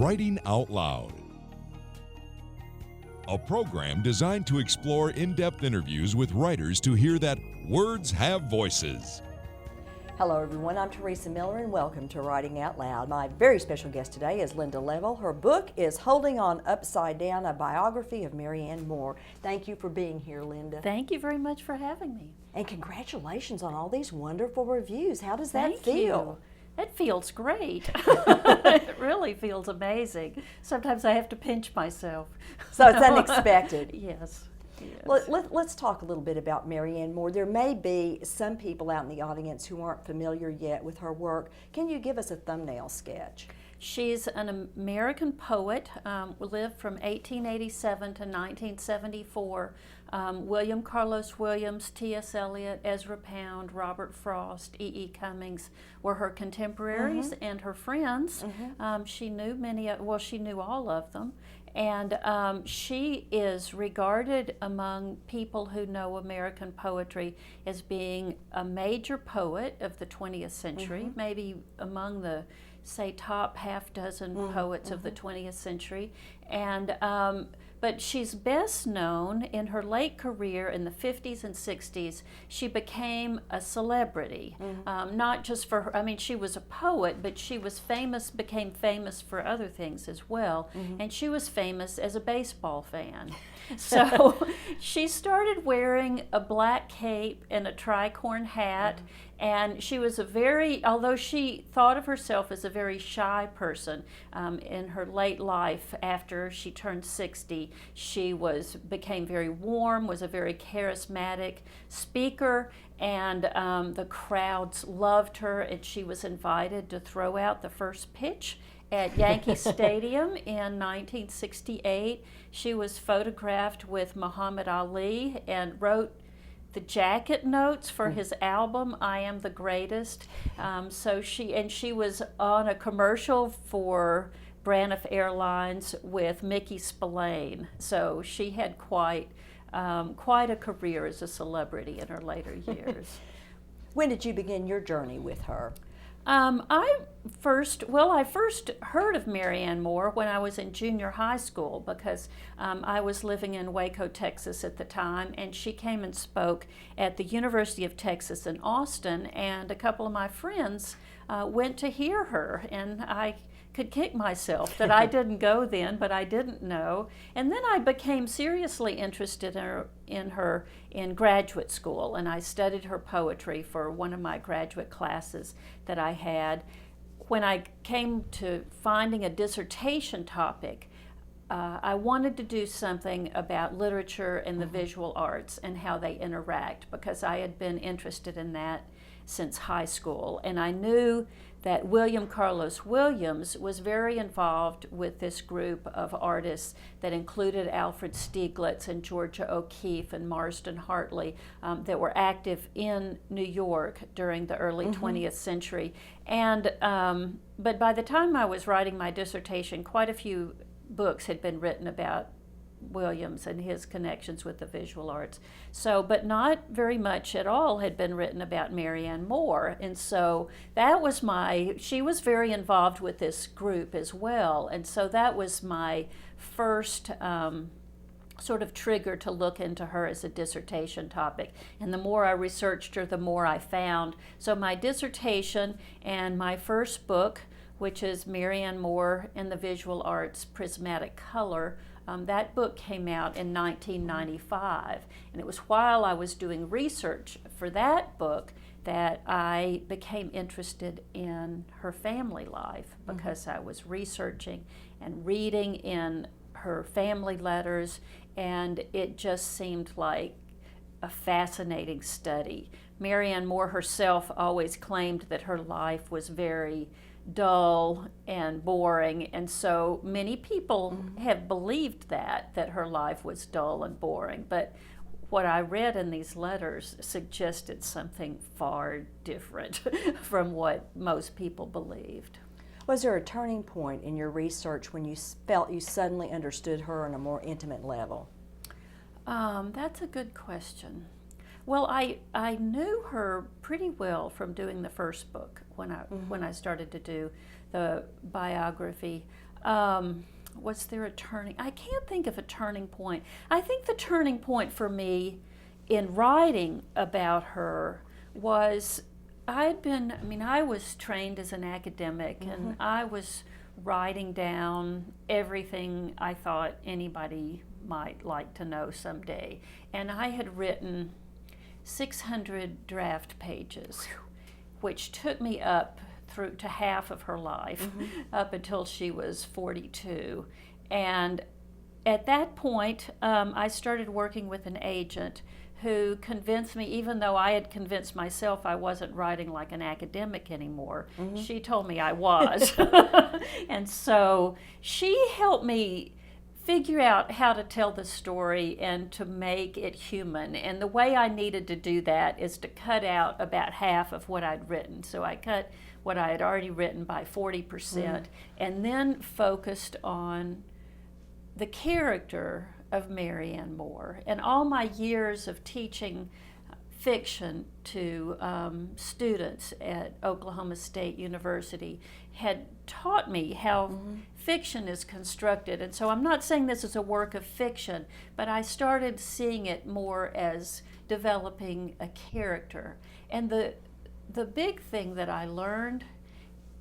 Writing Out Loud, a program designed to explore in-depth interviews with writers to hear that words have voices. Hello everyone, I'm Teresa Miller and welcome to Writing Out Loud. My very special guest today is Linda Leavell. Her book is Holding On Upside Down, a biography of Mary Ann Moore. Thank you for being here, Linda. Thank you very much for having me. And congratulations on all these wonderful reviews. How does that Thank feel? you. It feels great. It really feels amazing. Sometimes I have to pinch myself. So it's unexpected. Yes. Well, let's talk a little bit about Mary Ann Moore. There may be some people out in the audience who aren't familiar yet with her work. Can you give us a thumbnail sketch? She's an American poet, lived from 1887 to 1974. William Carlos Williams, T.S. Eliot, Ezra Pound, Robert Frost, E.E. Cummings were her contemporaries and her friends. She knew she knew all of them. And she is regarded among people who know American poetry as being a major poet of the 20th century, maybe among the, say, top half dozen poets of the 20th century. And but she's best known in her late career in the 50s and 60s. She became a celebrity, not just for her, I mean, she was a poet, but she was became famous for other things as well. And she was famous as a baseball fan. So she started wearing a black cape and a tricorn hat. And she was although she thought of herself as a very shy person, in her late life after she turned 60, she became very warm, was a very charismatic speaker, and the crowds loved her, and she was invited to throw out the first pitch at Yankee Stadium in 1968. She was photographed with Muhammad Ali and wrote the jacket notes for his album I Am the Greatest. So she was on a commercial for Braniff Airlines with Mickey Spillane. So she had quite a career as a celebrity in her later years. When did you begin your journey with her? I first heard of Mary Ann Moore when I was in junior high school, because I was living in Waco, Texas at the time, and she came and spoke at the University of Texas in Austin, and a couple of my friends went to hear her, and I could kick myself that I didn't go then, but I didn't know. And then I became seriously interested in her in graduate school, and I studied her poetry for one of my graduate classes that I had. When I came to finding a dissertation topic, I wanted to do something about literature and the visual arts and how they interact, because I had been interested in that since high school, and I knew that William Carlos Williams was very involved with this group of artists that included Alfred Stieglitz and Georgia O'Keeffe and Marsden Hartley, that were active in New York during the early 20th century. And but by the time I was writing my dissertation, quite a few books had been written about Williams and his connections with the visual arts. So, but not very much at all had been written about Mary Ann Moore. And so that was she was very involved with this group as well. And so that was my first sort of trigger to look into her as a dissertation topic. And the more I researched her, the more I found. So my dissertation and my first book, which is Mary Ann Moore and the Visual Arts, Prismatic Color, that book came out in 1995, and it was while I was doing research for that book that I became interested in her family life, because I was researching and reading in her family letters, and it just seemed like a fascinating study. Mary Ann Moore herself always claimed that her life was very dull and boring, and so many people have believed that her life was dull and boring, but what I read in these letters suggested something far different from what most people believed. Was there a turning point in your research when you felt you suddenly understood her on a more intimate level? That's a good question. Well, I knew her pretty well from doing the first book when I started to do the biography. Was there a I can't think of a turning point. I think the turning point for me in writing about her was I was trained as an academic, and I was writing down everything I thought anybody might like to know someday. And I had written 600 draft pages, which took me up through to half of her life, up until she was 42. And at that point, I started working with an agent who convinced me, even though I had convinced myself I wasn't writing like an academic anymore, she told me I was. And so she helped me figure out how to tell the story and to make it human. And the way I needed to do that is to cut out about half of what I'd written. So I cut what I had already written by 40%, and then focused on the character of Marianne Moore. And all my years of teaching fiction to students at Oklahoma State University had taught me how fiction is constructed. And so I'm not saying this is a work of fiction, but I started seeing it more as developing a character. And the big thing that I learned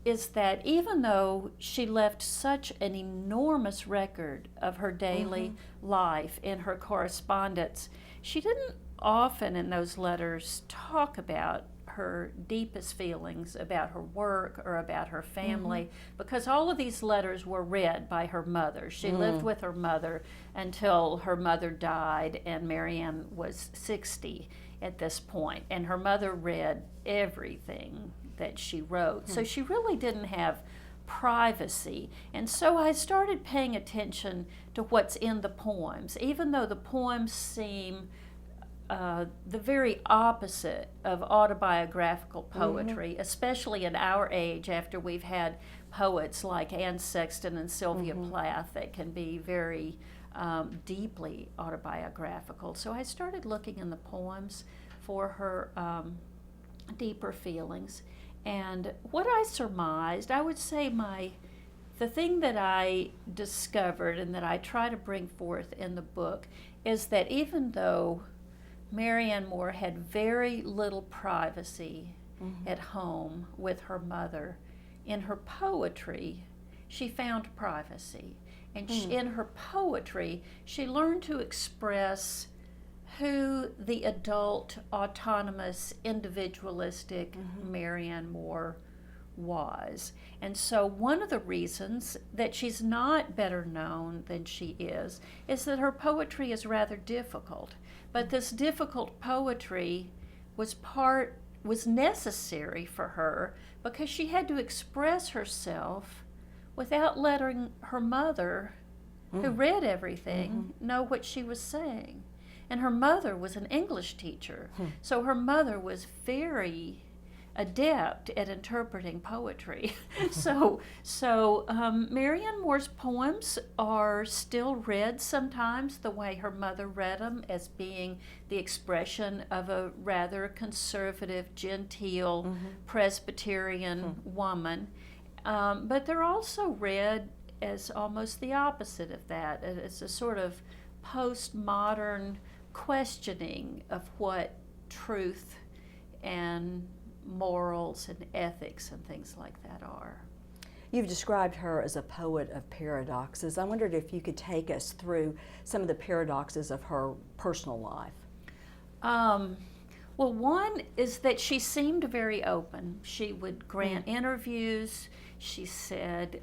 is that even though she left such an enormous record of her daily life in her correspondence, she didn't often in those letters talk about her deepest feelings about her work or about her family, because all of these letters were read by her mother. She lived with her mother until her mother died, and Marianne was 60 at this point, and her mother read everything that she wrote. So she really didn't have privacy. And so I started paying attention to what's in the poems, even though the poems seem the very opposite of autobiographical poetry, especially in our age, after we've had poets like Anne Sexton and Sylvia Plath that can be very deeply autobiographical. So I started looking in the poems for her deeper feelings. And what I surmised, I would say the thing that I discovered and that I try to bring forth in the book is that even though Marianne Moore had very little privacy at home with her mother, in her poetry, she found privacy. And in her poetry, she learned to express who the adult, autonomous, individualistic Marianne Moore was. And so one of the reasons that she's not better known than she is that her poetry is rather difficult. But this difficult poetry was necessary for her because she had to express herself without letting her mother, who read everything, know what she was saying. And her mother was an English teacher, so her mother was very adept at interpreting poetry. So Marianne Moore's poems are still read sometimes the way her mother read them, as being the expression of a rather conservative, genteel, Presbyterian woman. But they're also read as almost the opposite of that, as a sort of postmodern questioning of what truth and morals and ethics and things like that are. You've described her as a poet of paradoxes. I wondered if you could take us through some of the paradoxes of her personal life. Well, one is that she seemed very open. She would grant interviews. She said,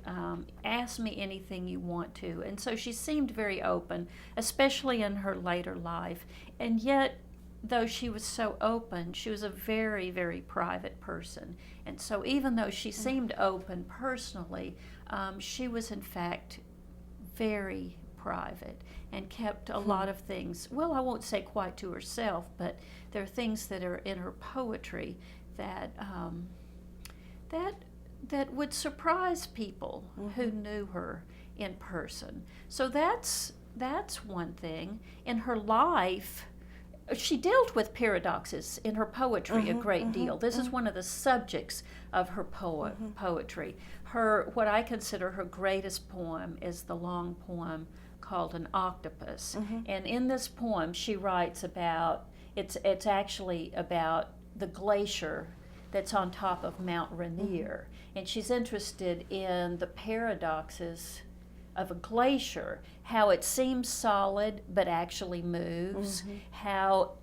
ask me anything you want to. And so she seemed very open, especially in her later life. And yet, though she was so open, she was a very, very private person. And so even though she seemed open personally, she was in fact very private and kept a lot of things, well, I won't say quite to herself, but there are things that are in her poetry that that would surprise people who knew her in person. So that's one thing. In her life, she dealt with paradoxes in her poetry a great deal. This is one of the subjects of her poetry. What I consider her greatest poem is the long poem called An Octopus. And in this poem she writes about, it's actually about the glacier that's on top of Mount Rainier. And she's interested in the paradoxes of a glacier, how it seems solid but actually moves, how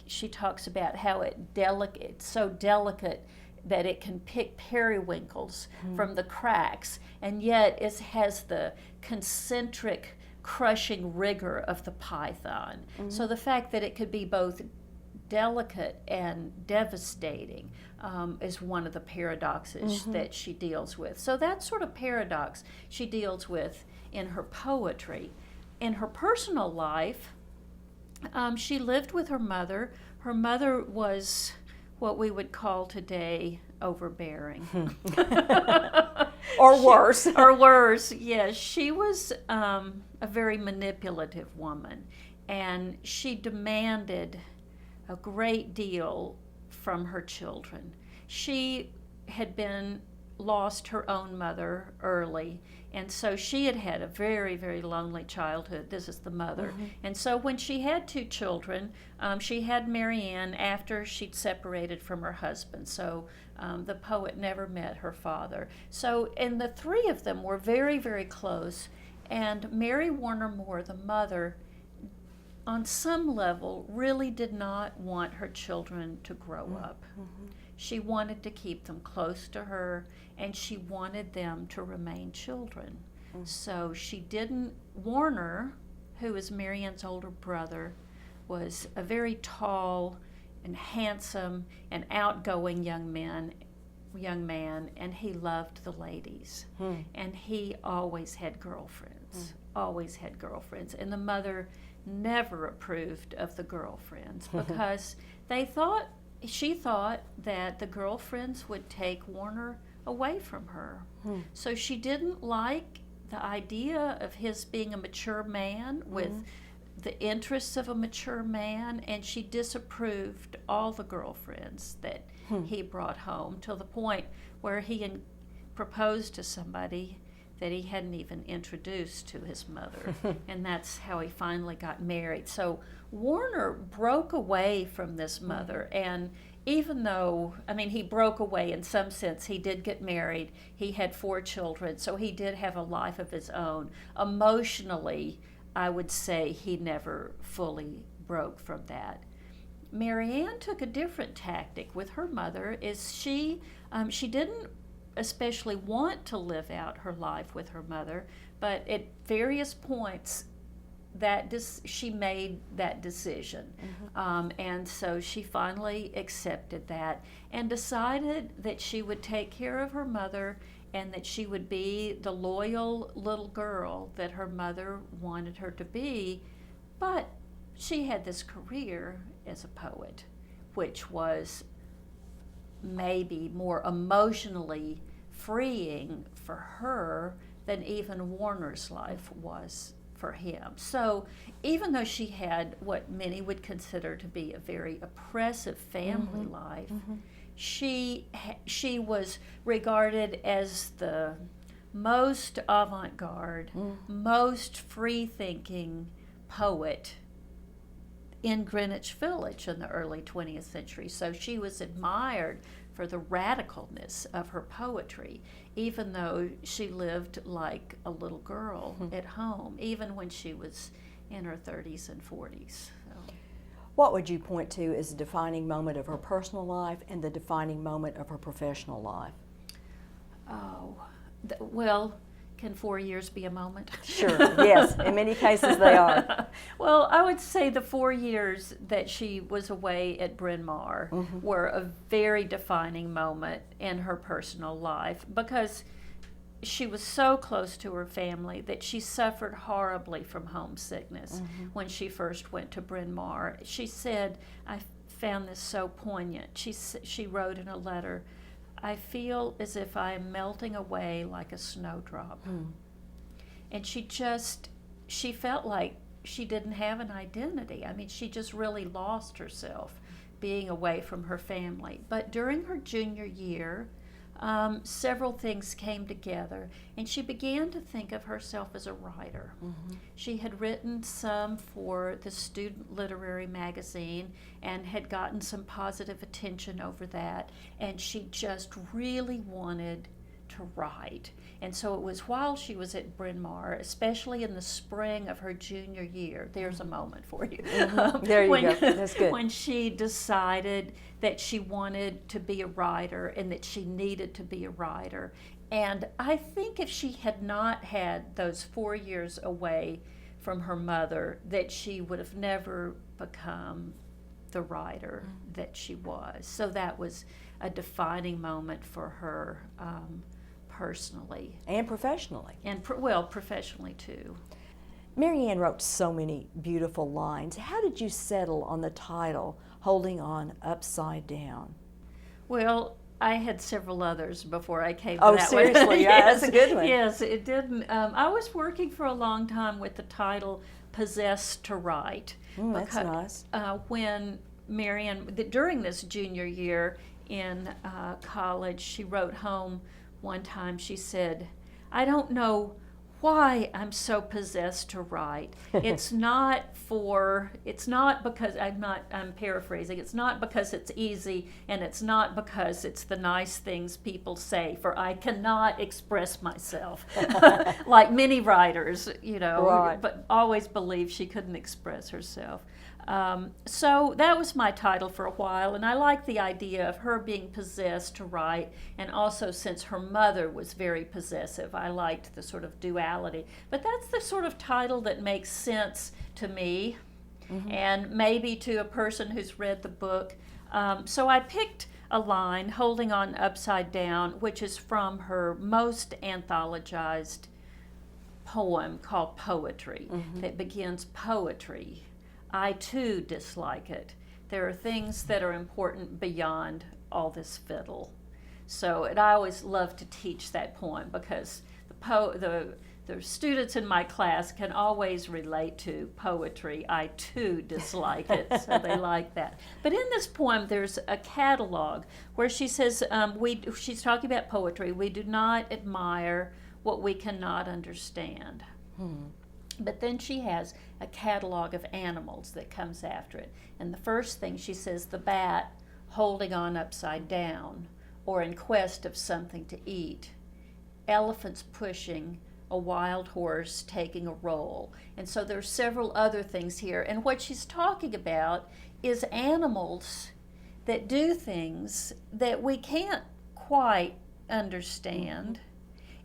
she talks about how it's so delicate that it can pick periwinkles from the cracks, and yet it has the concentric crushing rigor of the python. So the fact that it could be both delicate and devastating is one of the paradoxes that she deals with. So that sort of paradox she deals with in her poetry. In her personal life, she lived with her mother. Her mother was what we would call today overbearing. Or worse. Or worse, yes. She was a very manipulative woman, and she demanded a great deal from her children. She had lost her own mother early, and so she had had a very, very lonely childhood. This is the mother. And so when she had two children, she had Marianne after she'd separated from her husband. So the poet never met her father. So, and the three of them were very, very close. And Mary Warner Moore, the mother, on some level, really did not want her children to grow up. She wanted to keep them close to her, and she wanted them to remain children. So she didn't. Warner, who is Marianne's older brother, was a very tall and handsome and outgoing young man, and he loved the ladies. And he always had girlfriends, And the mother never approved of the girlfriends because she thought that the girlfriends would take Warner away from her. So she didn't like the idea of his being a mature man with the interests of a mature man, and she disapproved all the girlfriends that he brought home, till the point where he proposed to somebody that he hadn't even introduced to his mother. And that's how he finally got married. So Warner broke away from this mother, and even though, he broke away in some sense, he did get married, he had 4 children, so he did have a life of his own. Emotionally, I would say he never fully broke from that. Marianne took a different tactic with her mother. She didn't especially want to live out her life with her mother, but at various points she made that decision. And so she finally accepted that and decided that she would take care of her mother and that she would be the loyal little girl that her mother wanted her to be. But she had this career as a poet, which was maybe more emotionally freeing for her than even Warner's life was for him. So even though she had what many would consider to be a very oppressive family life, she was regarded as the most avant-garde, most free-thinking poet in Greenwich Village in the early 20th century. So she was admired for the radicalness of her poetry, even though she lived like a little girl at home, even when she was in her 30s and 40s. So. What would you point to as the defining moment of her personal life and the defining moment of her professional life? Well, can 4 years be a moment? Sure, yes. In many cases they are. Well, I would say the 4 years that she was away at Bryn Mawr were a very defining moment in her personal life, because she was so close to her family that she suffered horribly from homesickness when she first went to Bryn Mawr. She said, I found this so poignant. She wrote in a letter, I feel as if I am melting away like a snowdrop. And she felt like she didn't have an identity. I mean, she just really lost herself being away from her family. But during her junior year, several things came together, and she began to think of herself as a writer. She had written some for the student literary magazine and had gotten some positive attention over that, and she just really wanted to write. And so it was while she was at Bryn Mawr, especially in the spring of her junior year, there's a moment for you. There you go, that's good. When she decided that she wanted to be a writer and that she needed to be a writer. And I think if she had not had those 4 years away from her mother, that she would have never become the writer that she was. So that was a defining moment for her, personally. And professionally. And well, professionally too. Mary Ann wrote so many beautiful lines. How did you settle on the title, Holding On Upside Down? Well, I had several others before I came to Oh, that one. seriously? Yeah, Yes, that's a good one. Yes, it didn't. I was working for a long time with the title Possessed to Write. That's nice. When Mary Ann, during this junior year in college, she wrote home one time. She said, "I don't know why I'm so possessed to write. It's not because I'm paraphrasing, it's not because it's easy, and it's not because it's the nice things people say, for I cannot express myself." Like many writers, Right. but always believed she couldn't express herself. So that was my title for a while, and I liked the idea of her being possessed to write, and also since her mother was very possessive, I liked the sort of duality. But that's the sort of title that makes sense to me, and maybe to a person who's read the book. So I picked a line, Holding On Upside Down, which is from her most anthologized poem called Poetry, that begins, "Poetry, I too dislike it. There are things that are important beyond all this fiddle." So, and I always love to teach that poem because the students in my class can always relate to poetry. I too dislike it, so they like that. But in this poem, there's a catalog where she says, she's talking about poetry. We do not admire what we cannot understand. But then she has a catalog of animals that comes after it. And the first thing she says, the bat holding on upside down, or in quest of something to eat. Elephants pushing, a wild horse taking a roll. And so there's several other things here. And what she's talking about is animals that do things that we can't quite understand.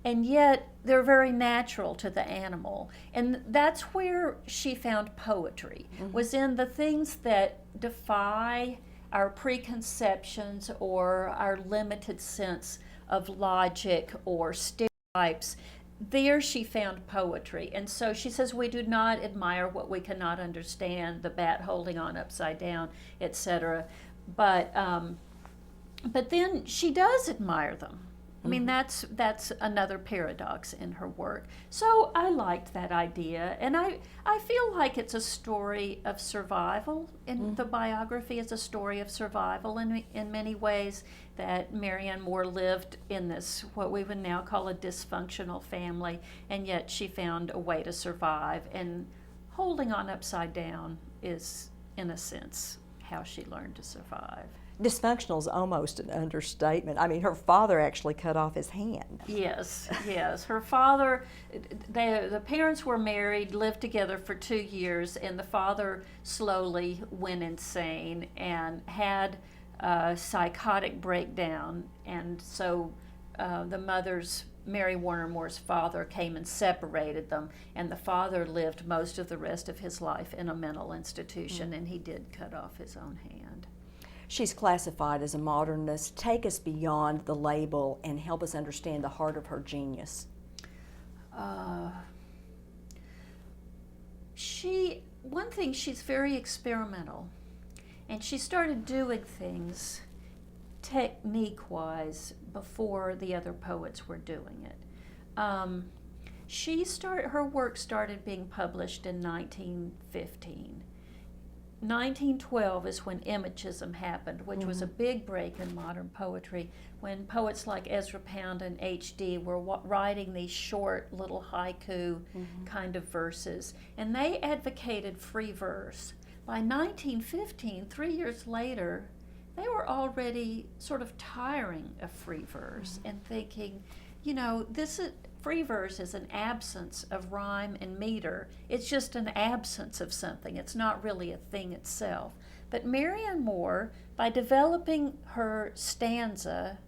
And yet they're very natural to the animal. And that's where she found poetry, was in the things that defy our preconceptions or our limited sense of logic or stereotypes. There she found poetry. And so she says, we do not admire what we cannot understand, the bat holding on upside down, etc. But then she does admire them. I mean, that's another paradox in her work. So I liked that idea, and I feel like it's a story of survival. In the biography, it's a story of survival in many ways, that Mary Ann Moore lived in this, what we would now call a dysfunctional family, and yet she found a way to survive. And holding on upside down is, in a sense, how she learned to survive. Dysfunctional is almost an understatement. I mean, her father actually cut off his hand. Yes, yes. Her father, the parents were married, lived together for 2 years, and the father slowly went insane and had a psychotic breakdown. And so the mother's, Mary Warner Moore's father, came and separated them, and the father lived most of the rest of his life in a mental institution, and he did cut off his own hand. She's classified as a modernist. Take us beyond the label and help us understand the heart of her genius. One thing, she's very experimental, and she started doing things technique-wise before the other poets were doing it. Her work started being published in 1915. 1912 is when Imagism happened, which was a big break in modern poetry, when poets like Ezra Pound and H.D. were writing these short little haiku kind of verses, and they advocated free verse. By 1915, 3 years later, they were already sort of tiring of free verse and thinking, free verse is an absence of rhyme and meter. It's just an absence of something. It's not really a thing itself. But Marianne Moore, by developing her stanza,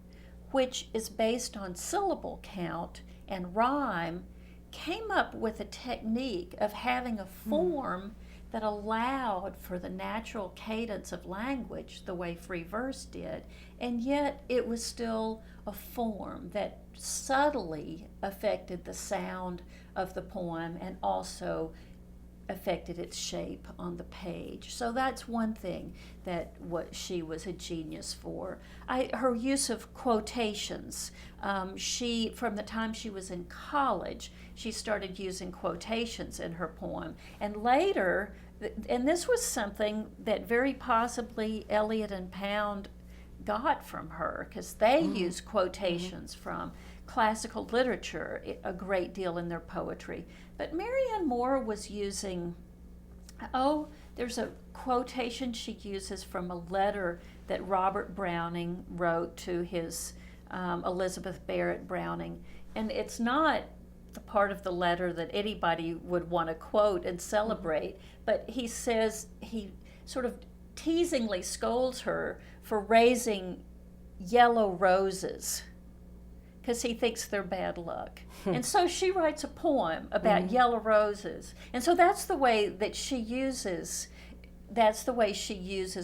which is based on syllable count and rhyme, came up with a technique of having a form that allowed for the natural cadence of language the way free verse did, and yet it was still a form that subtly affected the sound of the poem and also affected its shape on the page. So that's one thing that what she was a genius for. Her use of quotations. From the time she was in college, she started using quotations in her poem. And later, and this was something that very possibly Eliot and Pound got from her, because they used quotations from classical literature a great deal in their poetry. But Marianne Moore was using, there's a quotation she uses from a letter that Robert Browning wrote to his Elizabeth Barrett Browning. And it's not the part of the letter that anybody would want to quote and celebrate, but he says, he sort of teasingly scolds her for raising yellow roses because he thinks they're bad luck. And so she writes a poem about yellow roses. And so that's the way that she uses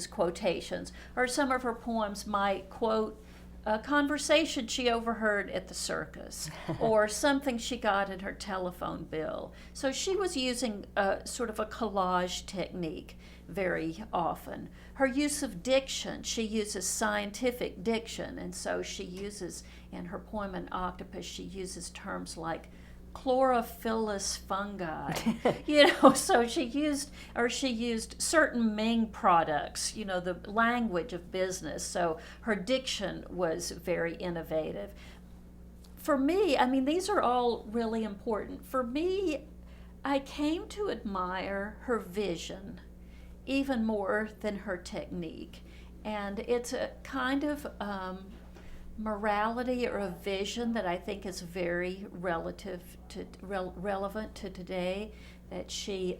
quotations. Or some of her poems might quote a conversation she overheard at the circus or something she got in her telephone bill. So she was using sort of a collage technique very often. Her use of diction, she uses scientific diction, and so she uses, in her poem An Octopus, she uses terms like chlorophyllous fungi, so she used certain Ming products, the language of business, so her diction was very innovative. For me, these are all really important. For me, I came to admire her vision even more than her technique, and it's a kind of morality or a vision that I think is very relevant to today, that she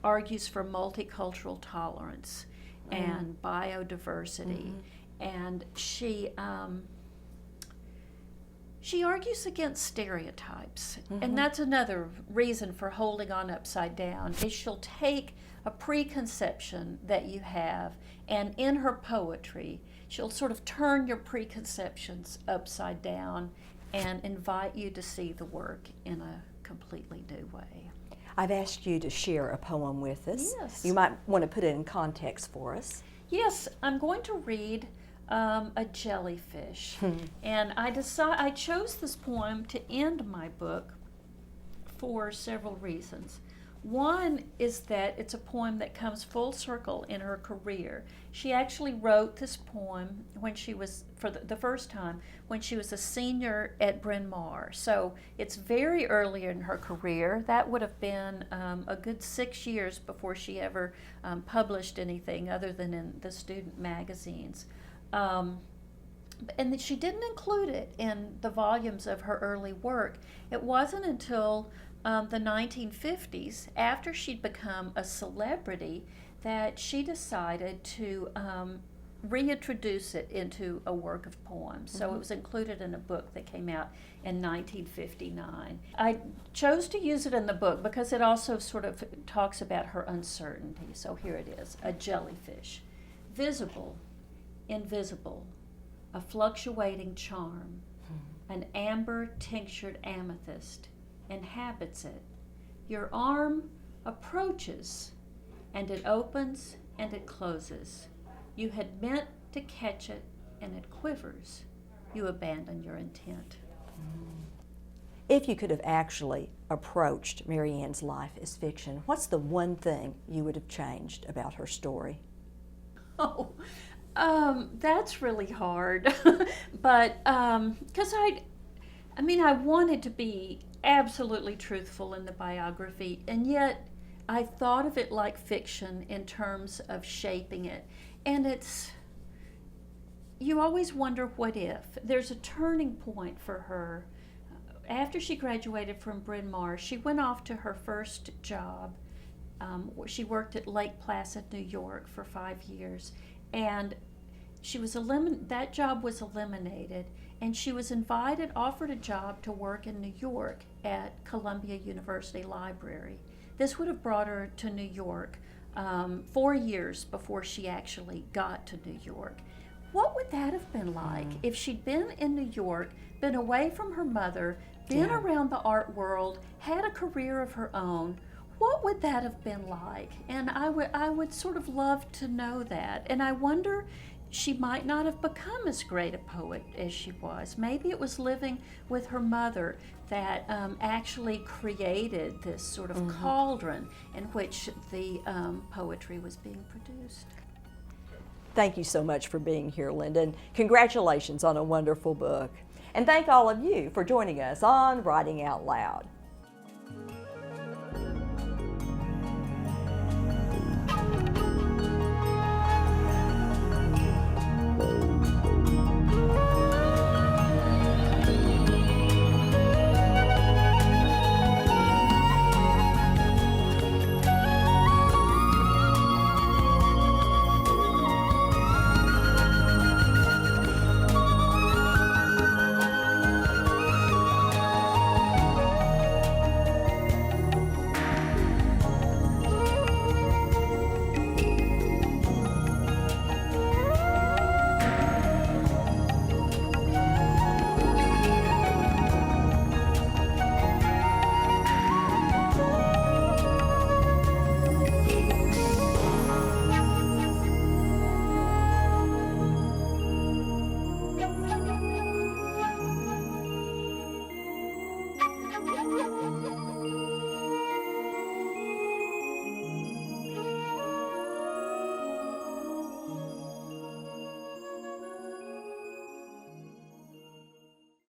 argues for multicultural tolerance and biodiversity, and she argues against stereotypes, and that's another reason for holding on upside down, is she'll take a preconception that you have, and in her poetry she'll sort of turn your preconceptions upside down and invite you to see the work in a completely new way. I've asked you to share a poem with us. Yes. You might want to put it in context for us. Yes, I'm going to read a jellyfish. And I chose this poem to end my book for several reasons. One is that it's a poem that comes full circle in her career. She actually wrote this poem when she was, for the first time, when she was a senior at Bryn Mawr. So it's very early in her career. That would have been a good 6 years before she ever published anything other than in the student magazines. And she didn't include it in the volumes of her early work. It wasn't until the 1950s, after she'd become a celebrity, that she decided to reintroduce it into a work of poems. So it was included in a book that came out in 1959. I chose to use it in the book because it also sort of talks about her uncertainty. So here it is, A Jellyfish. Visible, invisible, a fluctuating charm, an amber tinctured amethyst inhabits it. Your arm approaches, and it opens and it closes. You had meant to catch it, and it quivers. You abandon your intent. If you could have actually approached Mary Ann's life as fiction, what's the one thing you would have changed about her story? Oh, that's really hard. But because I mean, I wanted to be absolutely truthful in the biography, and yet I thought of it like fiction in terms of shaping it. And you always wonder what if. There's a turning point for her. After she graduated from Bryn Mawr, she went off to her first job. She worked at Lake Placid, New York for 5 years, and that job was eliminated, and she was offered a job to work in New York at Columbia University Library. This would have brought her to New York 4 years before she actually got to New York. What would that have been like if she'd been in New York, been away from her mother, been around the art world, had a career of her own? What would that have been like? And I would sort of love to know that. And I wonder, she might not have become as great a poet as she was. Maybe it was living with her mother that actually created this sort of cauldron in which the poetry was being produced. Thank you so much for being here, Linda, and congratulations on a wonderful book. And thank all of you for joining us on Writing Out Loud.